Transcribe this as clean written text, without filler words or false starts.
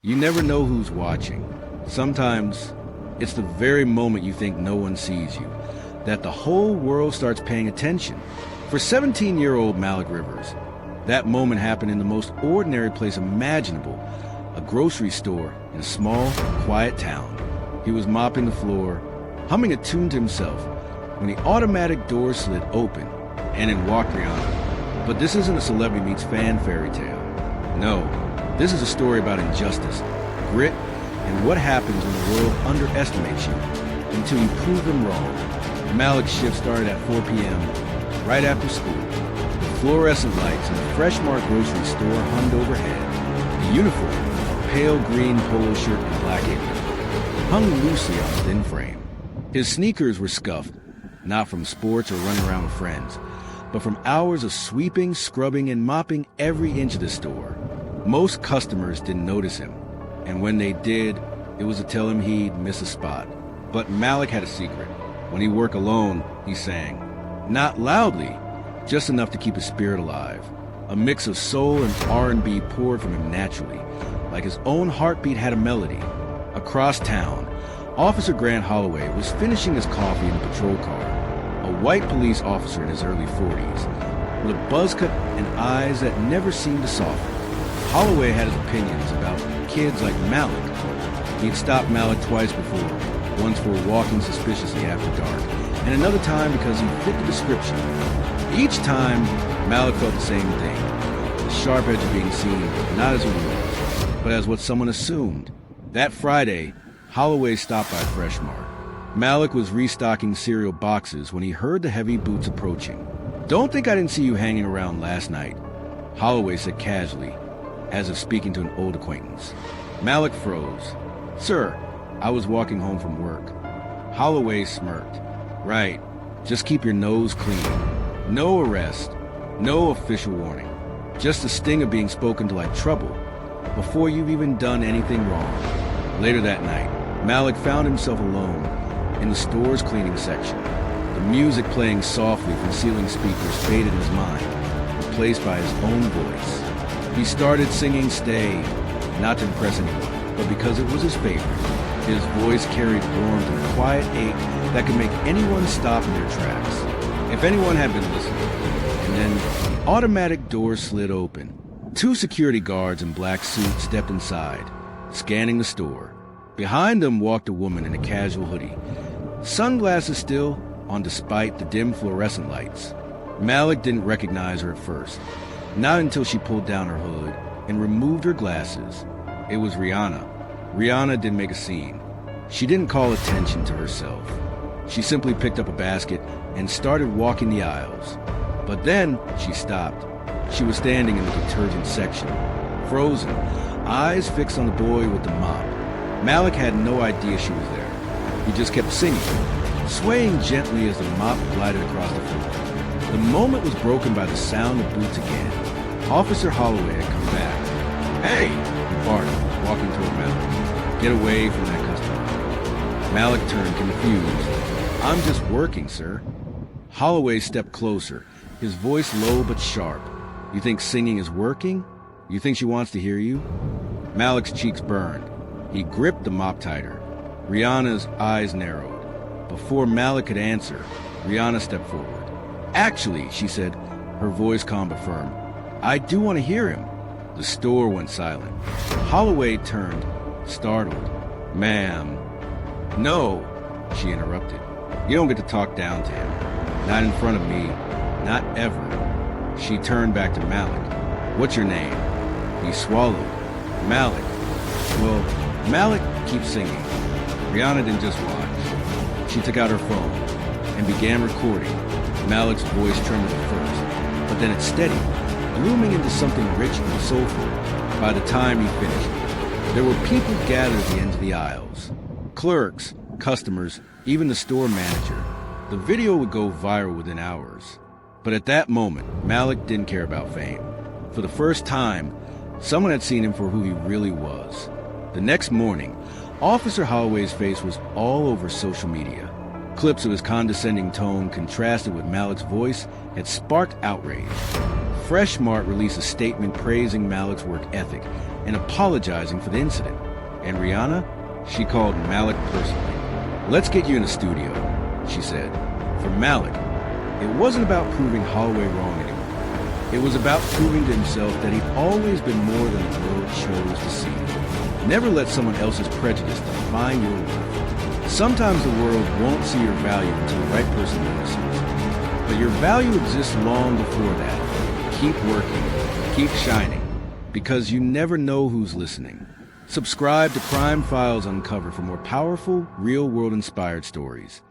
You never know who's watching. Sometimes it's the very moment you think no one sees you that the whole world starts paying attention. For 17-year-old Malik Rivers, that moment happened in the most ordinary place imaginable, a grocery store in a small, quiet town. He was mopping the floor, humming a tune to himself, when the automatic door slid open and in walked Rihanna. But this isn't a celebrity meets fan fairy tale. No, this is a story about injustice, grit, and what happens when the world underestimates you until you prove them wrong. Malik's shift started at 4 p.m., right after school. The fluorescent lights in the Fresh Mart grocery store hummed overhead. The uniform, a pale green polo shirt and black apron, hung loosely on a thin frame. His sneakers were scuffed, not from sports or running around with friends, but from hours of sweeping, scrubbing, and mopping every inch of the store. Most customers didn't notice him, and when they did, it was to tell him he'd miss a spot. But Malik had a secret. When he worked alone, he sang. Not loudly, just enough to keep his spirit alive. A mix of soul and R&B poured from him naturally, like his own heartbeat had a melody. Across town, Officer Grant Holloway was finishing his coffee in a patrol car, a white police officer in his early 40s, with a buzz cut and eyes that never seemed to soften. Holloway had his opinions about kids like Malik. He'd stopped Malik twice before, once for walking suspiciously after dark, and another time because he fit the description. Each time, Malik felt the same thing, the sharp edge of being seen, not as a rule, but as what someone assumed. That Friday, Holloway stopped by Fresh Mart. Malik was restocking cereal boxes when he heard the heavy boots approaching. "Don't think I didn't see you hanging around last night," Holloway said casually, as if speaking to an old acquaintance. Malik froze. "Sir, I was walking home from work." Holloway smirked. "Right, just keep your nose clean. No arrest, no official warning. Just the sting of being spoken to like trouble before you've even done anything wrong." Later that night, Malik found himself alone in the store's cleaning section. The music playing softly from ceiling speakers faded in his mind, replaced by his own voice. He started singing Stay, not to impress anyone, but because it was his favorite. His voice carried warmth and a quiet ache that could make anyone stop in their tracks, if anyone had been listening. And then the automatic door slid open. 2 security guards in black suits stepped inside, scanning the store. Behind them walked a woman in a casual hoodie, sunglasses still on despite the dim fluorescent lights. Malik didn't recognize her at first, not until she pulled down her hood and removed her glasses. It was Rihanna. Rihanna didn't make a scene. She didn't call attention to herself. She simply picked up a basket and started walking the aisles. But then she stopped. She was standing in the detergent section, frozen, eyes fixed on the boy with the mop. Malik had no idea she was there. He just kept singing, swaying gently as the mop glided across the floor. The moment was broken by the sound of boots again. Officer Holloway had come back. "Hey!" he barked, walking toward Malik. "Get away from that customer." Malik turned confused. "I'm just working, sir." Holloway stepped closer, his voice low but sharp. "You think singing is working? You think she wants to hear you?" Malik's cheeks burned. He gripped the mop tighter. Rihanna's eyes narrowed. Before Malik could answer, Rihanna stepped forward. "Actually," she said, her voice calm but firm, "I do want to hear him." The store went silent. Holloway turned, startled. "Ma'am." "No," she interrupted. "You don't get to talk down to him. Not in front of me. Not ever." She turned back to Malik. "What's your name?" He swallowed. "Malik." "Well, Malik, keep singing." Rihanna didn't just watch. She took out her phone and began recording. Malik's voice trembled at first, but then it steadied, blooming into something rich and soulful. By the time he finished, there were people gathered at the ends of the aisles. Clerks, customers, even the store manager. The video would go viral within hours. But at that moment, Malik didn't care about fame. For the first time, someone had seen him for who he really was. The next morning, Officer Holloway's face was all over social media. Clips of his condescending tone contrasted with Malik's voice had sparked outrage. Fresh Mart released a statement praising Malik's work ethic and apologizing for the incident. And Rihanna, she called Malik personally. "Let's get you in the studio," she said. For Malik, it wasn't about proving Holloway wrong anymore. It was about proving to himself that he'd always been more than the world chose to see. Never let someone else's prejudice define your worth. Sometimes the world won't see your value until the right person notices. But your value exists long before that. Keep working, keep shining, because you never know who's listening. Subscribe to Crime Files Uncovered for more powerful, real-world inspired stories.